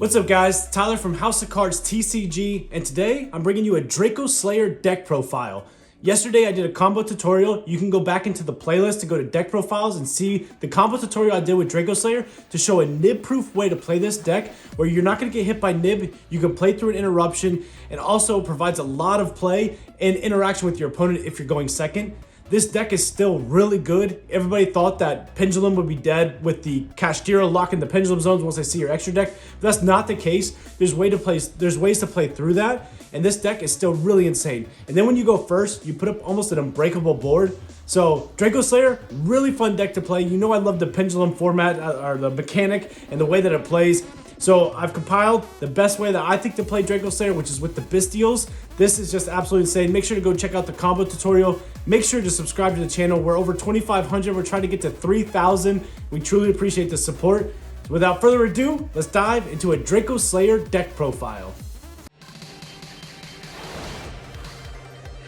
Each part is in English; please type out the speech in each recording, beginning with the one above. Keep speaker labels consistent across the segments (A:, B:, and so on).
A: What's up guys, Tyler from House of Cards TCG, and today I'm bringing you a Dracoslayer deck profile. Yesterday I did a combo tutorial. You can go back into the playlist to go to deck profiles and see the combo tutorial I did with Dracoslayer to show a nib-proof way to play this deck where you're not going to get hit by nib, you can play through an interruption, and also provides a lot of play and interaction with your opponent if you're going second. This deck is still really good. Everybody thought that Pendulum would be dead with the Cashtira locking the Pendulum zones once they see your extra deck. But that's not the case. There's ways to play through that, and this deck is still really insane. And then when you go first, you put up almost an unbreakable board. So Dracoslayer, really fun deck to play. You know I love the Pendulum format, or the mechanic, and the way that it plays. So I've compiled the best way that I think to play Dracoslayer, which is with the Bystials. This is just absolutely insane. Make sure to go check out the combo tutorial. Make sure to subscribe to the channel. We're over 2,500. We're trying to get to 3,000. We truly appreciate the support. So without further ado, let's dive into a Dracoslayer deck profile.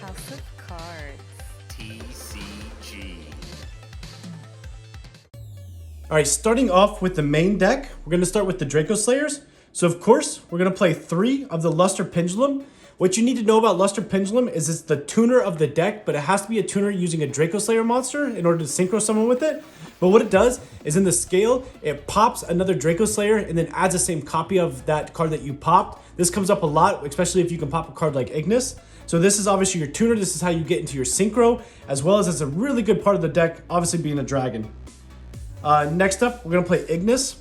B: House of Cards TCG.
A: All right, starting off with the main deck, we're going to start with the Dracoslayers. So of course, we're going to play 3 of the Luster Pendulum. What you need to know about Luster Pendulum is it's the tuner of the deck, but it has to be a tuner using a Dracoslayer monster in order to synchro summon with it. But what it does is in the scale, it pops another Dracoslayer and then adds the same copy of that card that you popped. This comes up a lot, especially if you can pop a card like Ignis. So this is obviously your tuner. This is how you get into your synchro, as well as it's a really good part of the deck, obviously being a dragon. Next up, we're going to play Ignis.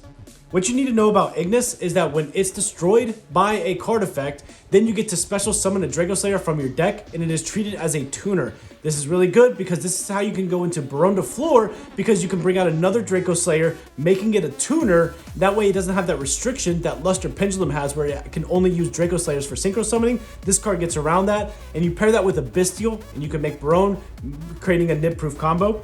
A: What you need to know about Ignis is that when it's destroyed by a card effect, then you get to special summon a Dracoslayer from your deck, and it is treated as a tuner. This is really good because this is how you can go into Baron de Fleur, because you can bring out another Dracoslayer, making it a tuner. That way it doesn't have that restriction that Luster Pendulum has where it can only use Dracoslayers for synchro summoning. This card gets around that, and you pair that with a Bystial, and you can make Baron, creating a nib-proof combo.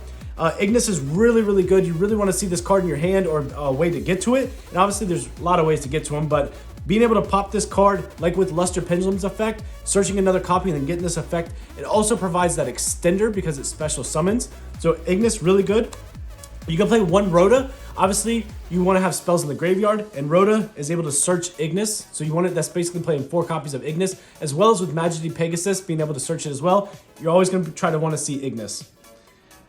A: Ignis is really, really good. You really want to see this card in your hand or a way to get to it. And obviously there's a lot of ways to get to him, but being able to pop this card, like with Luster Pendulum's effect, searching another copy and then getting this effect, it also provides that extender because it special summons. So Ignis, really good. You can play 1 Rhoda. Obviously, you want to have spells in the graveyard, and Rhoda is able to search Ignis. So you want it, that's basically playing 4 copies of Ignis, as well as with Majesty Pegasus, being able to search it as well. You're always going to try to want to see Ignis.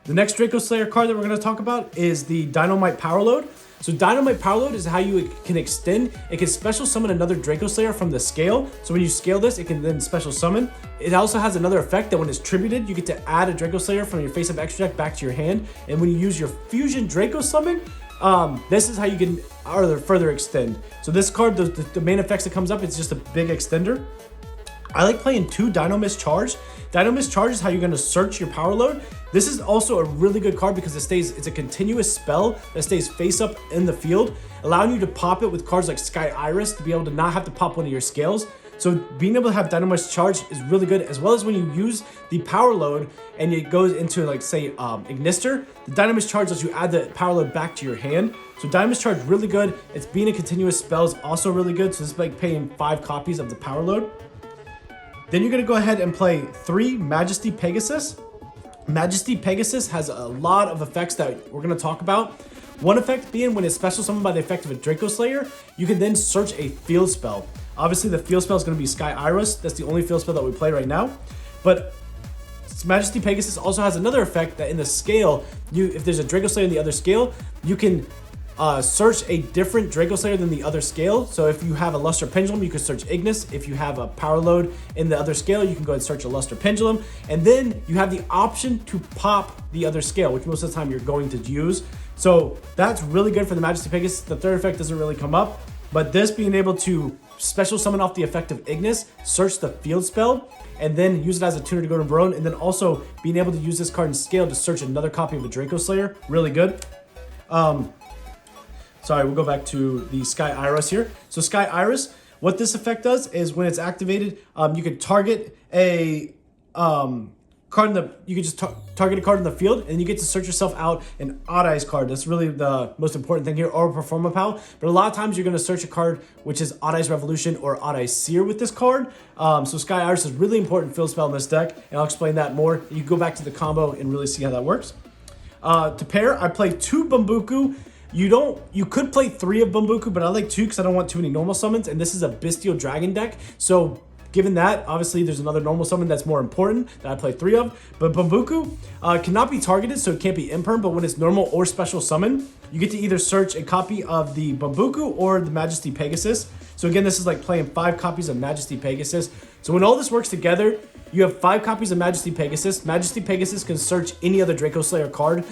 A: The next Dracoslayer card that we're going to talk about is the Dynamite Power Load. So Dynamite Power Load is how you can extend. It can special summon another Dracoslayer from the scale. So when you scale this, it can then special summon. It also has another effect that when it's tributed, you get to add a Dracoslayer from your face-up extra deck back to your hand. And when you use your Fusion Draco Summon, this is how you can further extend. So this card, the main effects that comes up, it's just a big extender. I like playing 2 Dynamist Charge. Dynamist Charge is how you're going to search your power load. This is also a really good card because it's a continuous spell that stays face up in the field, allowing you to pop it with cards like Sky Iris to be able to not have to pop one of your scales. So being able to have Dynamist Charge is really good, as well as when you use the power load and it goes into, like, say, Ignister, the Dynamist Charge lets you add the power load back to your hand. So Dynamist Charge, really good. It's being a continuous spell is also really good. So this is like paying 5 copies of the power load. Then you're going to go ahead and play 3 Majesty Pegasus. Majesty Pegasus has a lot of effects that we're going to talk about. One effect being when it's special summoned by the effect of a Dracoslayer, you can then search a field spell. Obviously, the field spell is going to be Sky Iris. That's the only field spell that we play right now. But Majesty Pegasus also has another effect that in the scale, if there's a Dracoslayer in the other scale, you can search a different Dracoslayer than the other scale. So if you have a Luster Pendulum, you can search Ignis. If you have a power load in the other scale, you can go and search a Luster Pendulum. And then you have the option to pop the other scale, which most of the time you're going to use. So that's really good for the Majesty Pegasus. The third effect doesn't really come up, but this being able to special summon off the effect of Ignis, search the field spell, and then use it as a tuner to go to Baron, and then also being able to use this card in scale to search another copy of a Dracoslayer, really good. Sorry, we'll go back to the Sky Iris here. So Sky Iris, what this effect does is when it's activated, you can target a card in the, you can just target a card in the field, and you get to search yourself out an Odd Eyes card. That's really the most important thing here, or Performa Pal. But a lot of times you're going to search a card which is Odd Eyes Revolution or Odd Eyes Seer with this card. So Sky Iris is really important field spell in this deck, and I'll explain that more. You can go back to the combo and really see how that works. To pair, I play 2 Bambuku. You could play 3 of Bambuku, but I like 2 because I don't want too many normal summons, and this is a Bystial Dragon deck. So given that, obviously there's another normal summon that's more important that I play 3 of. But Bambuku cannot be targeted, so it can't be imperm, but when it's normal or special summon, you get to either search a copy of the Bambuku or the Majesty Pegasus. So again, this is like playing 5 copies of Majesty Pegasus. So when all this works together, you have 5 copies of Majesty Pegasus. Majesty Pegasus can search any other Dracoslayer card,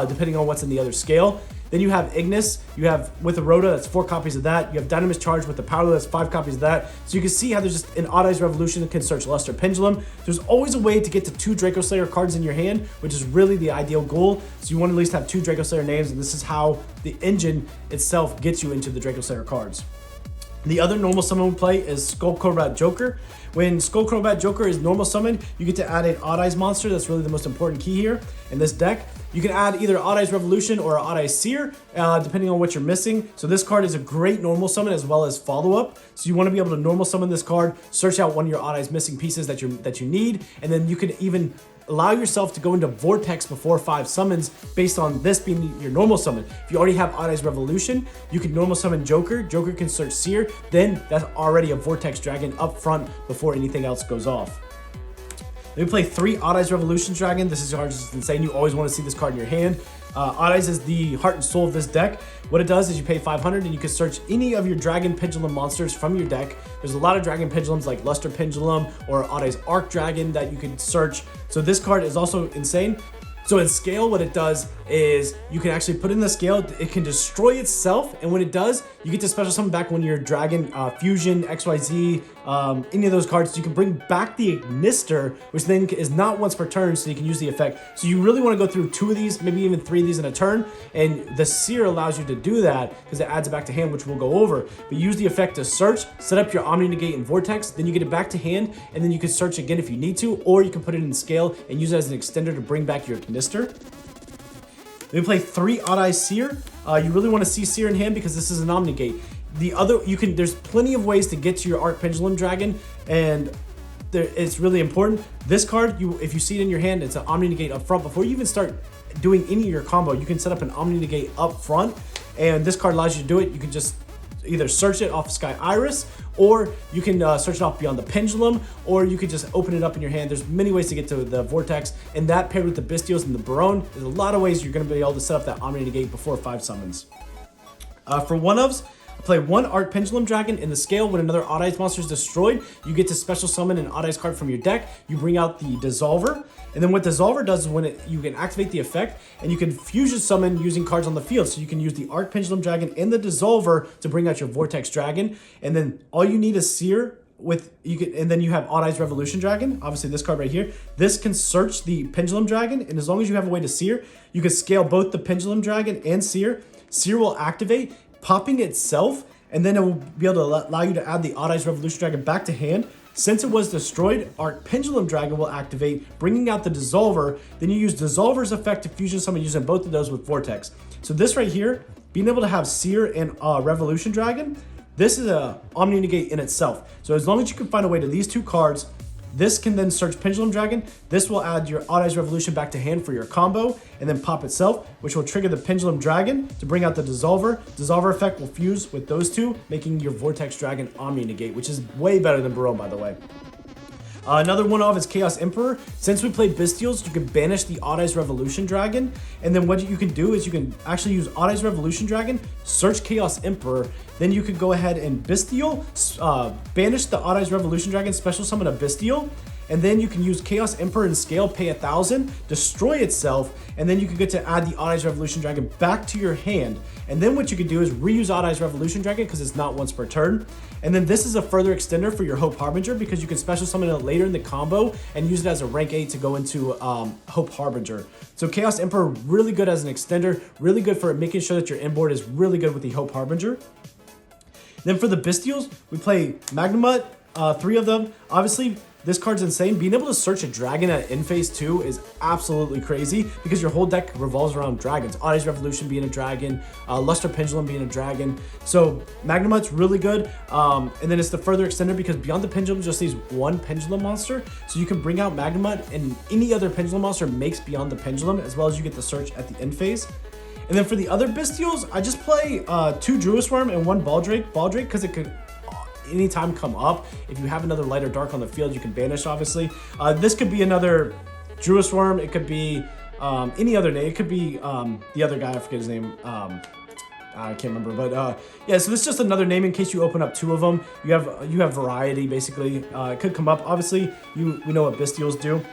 A: depending on what's in the other scale. Then you have Ignis, you have with the Rhoda, that's 4 copies of that. You have Dynamis Charge with the Power, that's 5 copies of that. So you can see how there's just an Odd Eyes Revolution that can search Luster Pendulum. There's always a way to get to 2 Dracoslayer cards in your hand, which is really the ideal goal. So you want to at least have 2 Dracoslayer names, and this is how the engine itself gets you into the Dracoslayer cards. The other normal summon we play is Skull Crobat Joker. When Skull Crobat Joker is normal summon, you get to add an Odd Eyes monster. That's really the most important key here in this deck. You can add either Odd Eyes Revolution or Odd Eyes Seer, depending on what you're missing. So this card is a great normal summon as well as follow-up. So you want to be able to normal summon this card, search out one of your Odd Eyes missing pieces that you need, and then you can even allow yourself to go into Vortex before 5 summons based on this being your normal summon. If you already have Odd Eyes Revolution, you can normal summon Joker. Joker can search Seer. Then that's already a Vortex Dragon up front before anything else goes off. Then we play 3 Odd Eyes Revolution Dragon. This is just insane. You always want to see this card in your hand. Odd Eyes is the heart and soul of this deck. What it does is you pay 500 and you can search any of your Dragon Pendulum monsters from your deck. There's a lot of Dragon Pendulums like Luster Pendulum or Odd Eyes Arc Dragon that you can search. So this card is also insane. So in scale, what it does is you can actually put in the scale, it can destroy itself, and when it does, you get to special summon back one of your Dragon Fusion, XYZ, any of those cards. So you can bring back the Ignister, which then is not once per turn, so you can use the effect. So you really want to go through 2 of these, maybe even 3 of these in a turn, and the Seer allows you to do that because it adds it back to hand, which we'll go over. But use the effect to search, set up your Omni Negate and Vortex, then you get it back to hand, and then you can search again if you need to, or you can put it in scale and use it as an extender to bring back your Ignister. Then we play 3 Odd Eyes Seer. You really want to see Seer in hand because this is an Omnigate. There's plenty of ways to get to your Arc Pendulum Dragon, and it's really important. This card, if you see it in your hand, it's an Omni Negate up front. Before you even start doing any of your combo, you can set up an Omni Negate up front, and this card allows you to do it. You can just either search it off Sky Iris, or you can search it off Beyond the Pendulum, or you could just open it up in your hand. There's many ways to get to the Vortex, and that paired with the Bystials and the Baron, there's a lot of ways you're going to be able to set up that Omni Negate before 5 summons. For one-ofs, play 1 Arc Pendulum Dragon. In the scale, when another Odd Eyes monster is destroyed, you get to special summon an Odd Eyes card from your deck. You bring out the Dissolver, and then what Dissolver does is you can activate the effect, and you can fusion summon using cards on the field. So you can use the Arc Pendulum Dragon and the Dissolver to bring out your Vortex Dragon, and then all you need is Seer. And then you have Odd Eyes Revolution Dragon. Obviously, this card right here. This can search the Pendulum Dragon, and as long as you have a way to Seer, you can scale both the Pendulum Dragon and Seer. Seer will activate, popping itself, and then it will be able to allow you to add the Odd Eyes Revolution Dragon back to hand. Since it was destroyed, Arc Pendulum Dragon will activate, bringing out the Dissolver. Then you use Dissolver's effect to fusion summon using both of those with Vortex. So this right here, being able to have Seer and Revolution Dragon, this is a Omni Negate in itself. So as long as you can find a way to these 2 cards, this can then search Pendulum Dragon. This will add your Odd Eyes Revolution back to hand for your combo, and then pop itself, which will trigger the Pendulum Dragon to bring out the Dissolver. Dissolver effect will fuse with those 2, making your Vortex Dragon Omni Negate, which is way better than Baron, by the way. Another one off is Chaos Emperor. Since we play Bystials, you can banish the Odd Eyes Revolution Dragon. And then what you can do is you can actually use Odd Eyes Revolution Dragon, search Chaos Emperor. Then you could go ahead and Bystial, banish the Odd Eyes Revolution Dragon, special summon a Bystial. And then you can use Chaos Emperor in scale, pay 1,000, destroy itself, and then you can get to add the Odd Eyes Revolution Dragon back to your hand. And then what you can do is reuse Odd Eyes Revolution Dragon because it's not once per turn. And then this is a further extender for your Hope Harbinger because you can special summon it later in the combo and use it as a rank 8 to go into Hope Harbinger. So Chaos Emperor, really good as an extender, really good for making sure that your inboard is really good with the Hope Harbinger. Then for the Bystials, we play Magnemite, 3 of them. Obviously, this card's insane. Being able to search a dragon at in phase 2 is absolutely crazy because your whole deck revolves around dragons. Odd Eyes Revolution being a dragon, Luster Pendulum being a dragon. So Magnemite's really good. And then it's the further extender because Beyond the Pendulum just needs 1 Pendulum monster. So you can bring out Magnemite, and any other Pendulum monster makes Beyond the Pendulum, as well as you get the search at the end phase. And then for the other Bystials, I just play 2 Druid Worm and 1 Baldrake, because it could anytime come up. If you have another light or dark on the field, you can banish, obviously. This could be another Druid Worm. It could be any other name. It could be the other guy, I forget his name. I can't remember, but yeah, so this is just another name in case you open up 2 of them. You have variety, basically. It could come up. Obviously, we know what Bystials do.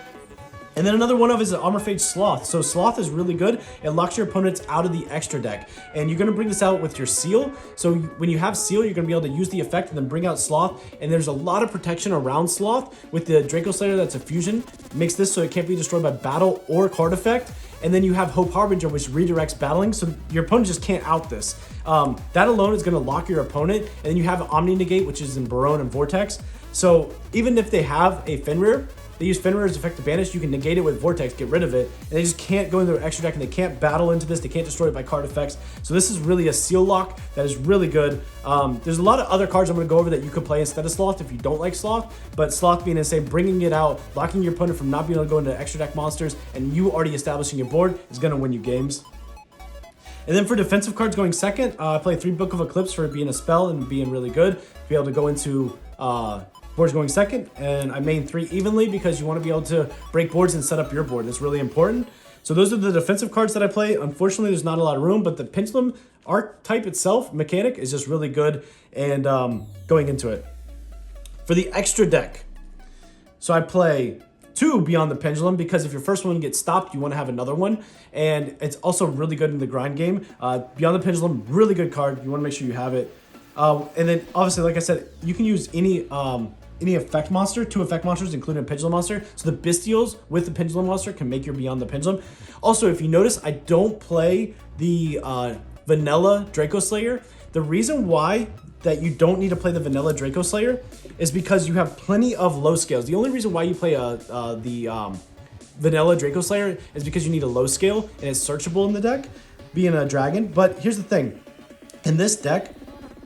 A: And then another one of is an Armor Phage Sloth. So Sloth is really good. It locks your opponents out of the extra deck. And you're going to bring this out with your Seal. So when you have Seal, you're going to be able to use the effect and then bring out Sloth. And there's a lot of protection around Sloth. With the Dracoslayer, that's a fusion. Makes this so it can't be destroyed by battle or card effect. And then you have Hope Harbinger, which redirects battling, so your opponent just can't out this. That alone is going to lock your opponent. And then you have Omni Negate, which is in Barone and Vortex. So even if they have a Fenrir, they use Fenrir as effect to banish, you can negate it with Vortex, get rid of it, and they just can't go into their extra deck, and they can't battle into this, they can't destroy it by card effects. So this is really a Seal lock that is really good. There's a lot of other cards I'm going to go over that you could play instead of Sloth if you don't like Sloth, but Sloth being insane, bringing it out, locking your opponent from not being able to go into extra deck monsters, and you already establishing your board is going to win you games. And then for defensive cards going second, I play 3 Book of Eclipse for being a spell and being really good. Be able to go into boards going second, and I main 3 evenly because you want to be able to break boards and set up your board. That's really important. So those are the defensive cards that I play. Unfortunately, there's not a lot of room, but the Pendulum archetype itself, mechanic, is just really good and going into it. For the extra deck, so I play 2 Beyond the Pendulum because if your first one gets stopped, you want to have another one. And it's also really good in the grind game. Beyond the Pendulum, really good card. You want to make sure you have it. And then obviously, like I said, you can use any effect monster, 2 effect monsters, including a Pendulum monster. So the Bystials with the Pendulum monster can make your Beyond the Pendulum. Also, if you notice, I don't play the vanilla Dracoslayer. The reason why that you don't need to play the vanilla Dracoslayer is because you have plenty of low scales. The only reason why you play the vanilla Dracoslayer is because you need a low scale and it's searchable in the deck, being a dragon. But here's the thing. In this deck,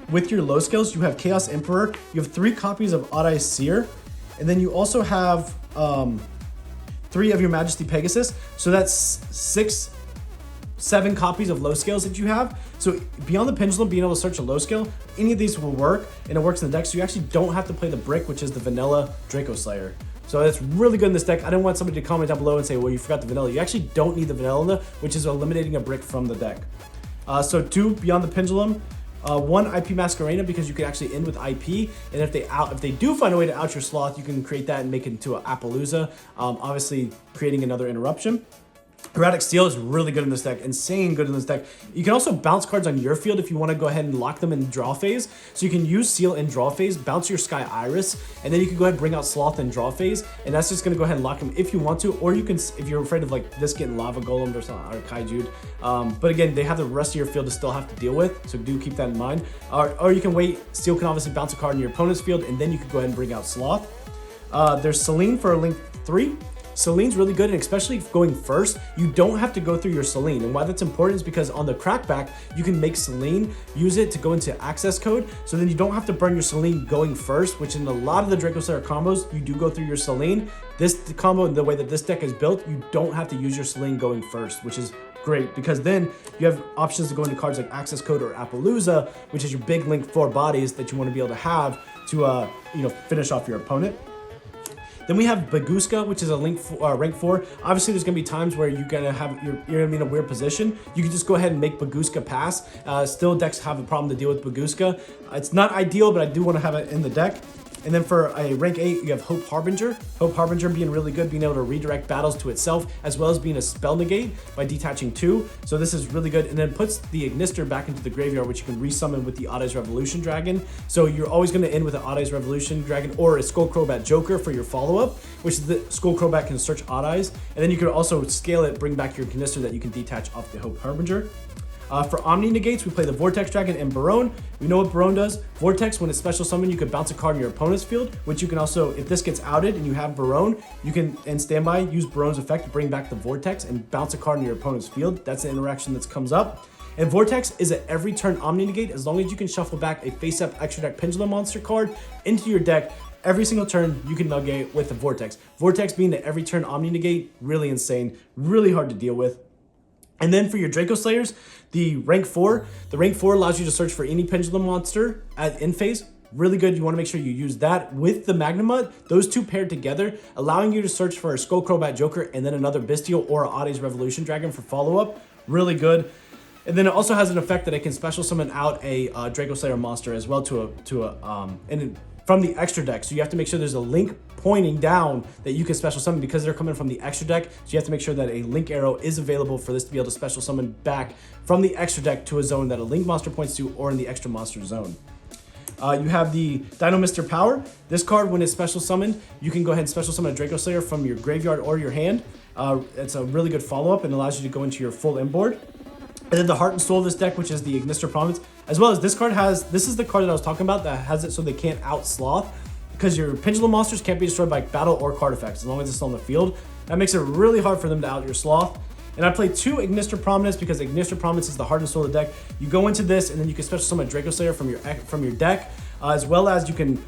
A: with your low scales, you have Chaos Emperor, you have 3 copies of Odd Eyes Seer, and then you also have 3 of your Majesty Pegasus. So that's 7 copies of low scales that you have. So Beyond the Pendulum, being able to search a low scale, any of these will work, and it works in the deck. So you actually don't have to play the brick, which is the vanilla Dracoslayer. So that's really good in this deck. I didn't want somebody to comment down below and say, well, you forgot the vanilla. You actually don't need the vanilla, which is eliminating a brick from the deck. So 2 Beyond the Pendulum. 1 IP Masquerena because you can actually end with IP, and if they do find a way to out your Sloth, you can create that and make it into an Appaloosa, obviously creating another interruption. Erratic Steel is really good in this deck, insane good in this deck. You can also bounce cards on your field if you want to go ahead and lock them in draw phase. So you can use Seal in draw phase, bounce your Sky Iris, and then you can go ahead and bring out Sloth in draw phase, and that's just going to go ahead and lock them if you want to, or you can, if you're afraid of like this getting Lava Golem or something, or Kaiju'd. But again, they have the rest of your field to still have to deal with, so do keep that in mind. Or you can wait, Steel can obviously bounce a card in your opponent's field, and then you can go ahead and bring out Sloth. There's Selene for a link 3. Selene's really good, and especially going first, you don't have to go through your Selene. And why that's important is because on the crackback, you can make Selene, use it to go into access code, so then you don't have to burn your Selene going first, which in a lot of the Dracoslayer combos, you do go through your Selene. This combo, the way that this deck is built, you don't have to use your Selene going first, which is great, because then you have options to go into cards like Access Code or Appaloosa, which is your big link 4 bodies that you want to be able to have to finish off your opponent. Then we have Baguska, which is a rank 4. Obviously, there's gonna be times where you're gonna be in a weird position. You can just go ahead and make Baguska pass. Still, decks have a problem to deal with Baguska. It's not ideal, but I do want to have it in the deck. And then for a rank 8, you have Hope Harbinger. Hope Harbinger being really good, being able to redirect battles to itself, as well as being a spell negate by detaching 2. So this is really good. And then puts the Ignister back into the graveyard, which you can resummon with the Odd Eyes Revolution Dragon. So you're always going to end with an Odd Eyes Revolution Dragon or a Skull Crobat Joker for your follow-up, which is the Skull Crobat can search Odd Eyes. And then you can also scale it, bring back your Ignister that you can detach off the Hope Harbinger. For Omni Negates, we play the Vortex Dragon and Barone. We know what Barone does. Vortex, when it's special summon, you can bounce a card in your opponent's field, which you can also, if this gets outed and you have Barone, you can, in standby, use Barone's effect to bring back the Vortex and bounce a card in your opponent's field. That's an interaction that comes up. And Vortex is an every turn Omni Negate. As long as you can shuffle back a face-up extra deck Pendulum monster card into your deck, every single turn you can negate with the Vortex. Vortex being the every turn Omni Negate, really insane, really hard to deal with. And then for your Dracoslayers, the rank 4 allows you to search for any pendulum monster in phase. Really good. You want to make sure you use that with the Magnamut. Those two paired together, allowing you to search for a Skull Crobat Joker and then another Bystial or Adi's Revolution Dragon for follow-up. Really good. And then it also has an effect that it can special summon out a Dracoslayer monster as well from the extra deck. So you have to make sure there's a link pointing down that you can special summon because they're coming from the extra deck. So you have to make sure that a link arrow is available for this to be able to special summon back from the extra deck to a zone that a link monster points to or in the extra monster zone. You have the Dino Mr. Power. This card, when it's special summoned, you can go ahead and special summon a Dracoslayer from your graveyard or your hand. It's a really good follow-up and allows you to go into your full inboard. And then the Heart and Soul of this deck, which is the Ignister Prominence, as well as this card this is the card that I was talking about that has it so they can't out-sloth, because your Pendulum monsters can't be destroyed by battle or card effects as long as it's still on the field. That makes it really hard for them to out your Sloth. And I play 2 Ignister Prominence because Ignister Prominence is the Heart and Soul of the deck. You go into this and then you can special summon a Dracoslayer from your deck, as well as you can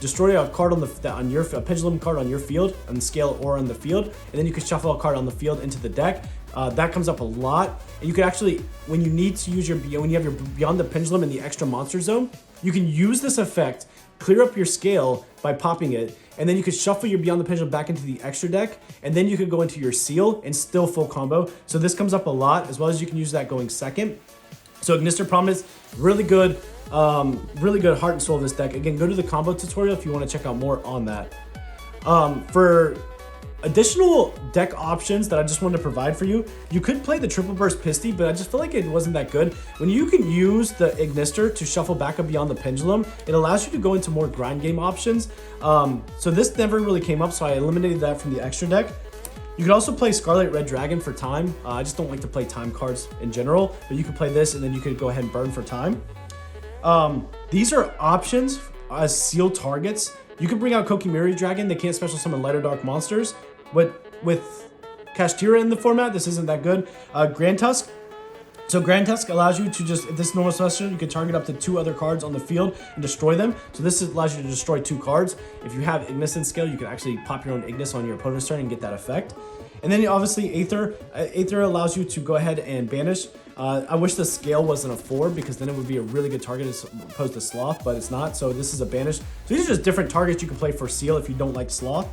A: destroy a card on your Pendulum card on your field on the scale or on the field, and then you can shuffle a card on the field into the deck. That comes up a lot, and you can actually, when you need to use when you have your Beyond the Pendulum in the extra monster zone, you can use this effect, clear up your scale by popping it, and then you could shuffle your Beyond the Pendulum back into the extra deck, and then you could go into your seal and still full combo. So this comes up a lot, as well as you can use that going second. So Ignister Prominence, really good Heart and Soul of this deck. Again, go to the combo tutorial if you want to check out more on that. For additional deck options that I just wanted to provide for you, you could play the Triple Burst Pisty, but I just feel like it wasn't that good. When you can use the Ignister to shuffle back up Beyond the Pendulum, it allows you to go into more grind game options. So this never really came up, so I eliminated that from the extra deck. You could also play Scarlet Red Dragon for time. I just don't like to play time cards in general, but you could play this and then you could go ahead and burn for time. These are options as sealed targets. You can bring out Kokimiri Dragon. They can't special summon light or dark monsters, but with Kashtira in the format, this isn't that good. Grand Tusk. So Grand Tusk allows you to just, if this is normal special, you can target up to 2 other cards on the field and destroy them. So this allows you to destroy 2 cards. If you have Ignis in scale, you can actually pop your own Ignis on your opponent's turn and get that effect. And then obviously Aether. Aether allows you to go ahead and banish. I wish the scale wasn't a 4 because then it would be a really good target as opposed to Sloth, but it's not. So this is a banish. So these are just different targets you can play for Seal if you don't like Sloth.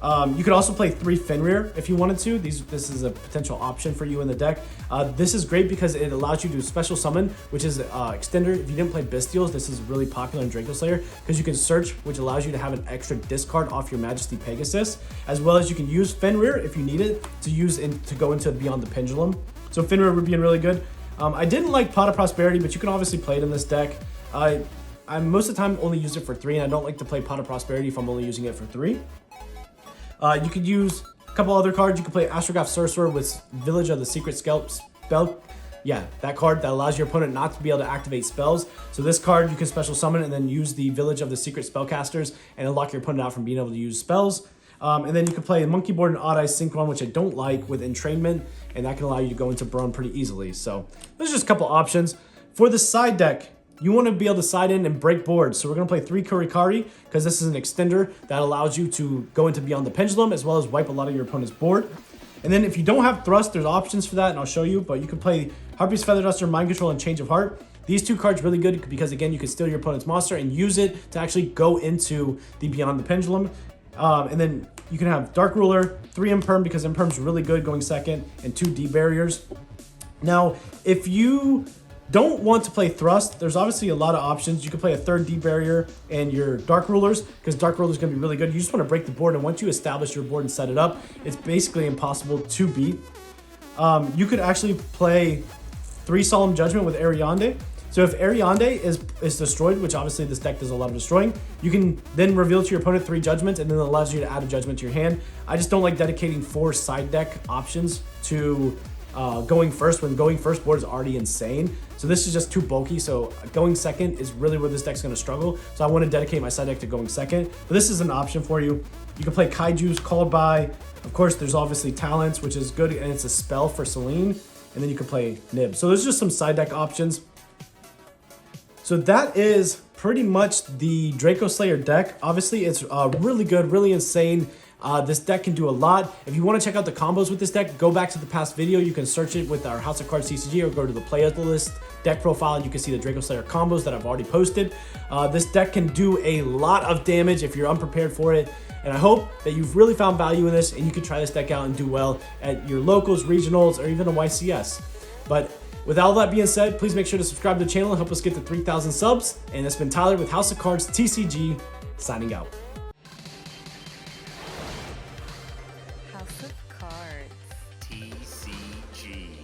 A: You could also play 3 Fenrir if you wanted to. This is a potential option for you in the deck. This is great because it allows you to special summon, which is extender. If you didn't play Bystials, this is really popular in Dracoslayer because you can search, which allows you to have an extra discard off your Majesty Pegasus, as well as you can use Fenrir if you need it to go into Beyond the Pendulum. So Fenrir would be really good. I didn't like Pot of Prosperity, but you can obviously play it in this deck. I most of the time only use it for 3, and I don't like to play Pot of Prosperity if I'm only using it for 3. You could use a couple other cards. You could play Astrograph Sorcerer with Village of the Secret Spell. Yeah, that card that allows your opponent not to be able to activate spells. So this card you can special summon and then use the Village of the Secret Spellcasters and unlock your opponent out from being able to use spells. And then you can play Monkey Board and Odd Eye Synchron, which I don't like, with Entrainment, and that can allow you to go into Burn pretty easily. So there's just a couple options. For the side deck, you want to be able to side in and break boards. So we're going to play 3 Kurikari because this is an extender that allows you to go into Beyond the Pendulum as well as wipe a lot of your opponent's board. And then if you don't have Thrust, there's options for that, and I'll show you. But you can play Harpy's Feather Duster, Mind Control, and Change of Heart. These 2 cards really good because, again, you can steal your opponent's monster and use it to actually go into the Beyond the Pendulum. And then you can have Dark Ruler, 3 Imperm because Imperm's really good going second, and 2 D Barriers. Now, if you don't want to play Thrust, there's obviously a lot of options. You can play a 3rd D Barrier and your Dark Rulers because Dark Ruler is going to be really good. You just want to break the board, and once you establish your board and set it up, it's basically impossible to beat. You could actually play 3 Solemn Judgment with Ariande. So if Ariande is destroyed, which obviously this deck does a lot of destroying, you can then reveal to your opponent 3 judgments, and then it allows you to add a judgment to your hand. I just don't like dedicating 4 side deck options to going first when going first board is already insane. So this is just too bulky. So going second is really where this deck's going to struggle. So I want to dedicate my side deck to going second. But this is an option for you. You can play Kaiju's Called By. Of course, there's obviously Talents, which is good, and it's a spell for Celine. And then you can play Nib. So there's just some side deck options. So that is pretty much the Dracoslayer deck. Obviously, it's really good, really insane. This deck can do a lot. If you want to check out the combos with this deck, go back to the past video. You can search it with our House of Cards TCG or go to the playlist deck profile and you can see the Dracoslayer combos that I've already posted. This deck can do a lot of damage if you're unprepared for it. And I hope that you've really found value in this and you can try this deck out and do well at your locals, regionals, or even a YCS. But with all that being said, please make sure to subscribe to the channel and help us get to 3,000 subs. And it's been Tyler with House of Cards TCG signing out.
B: House of Cards.
C: TCG.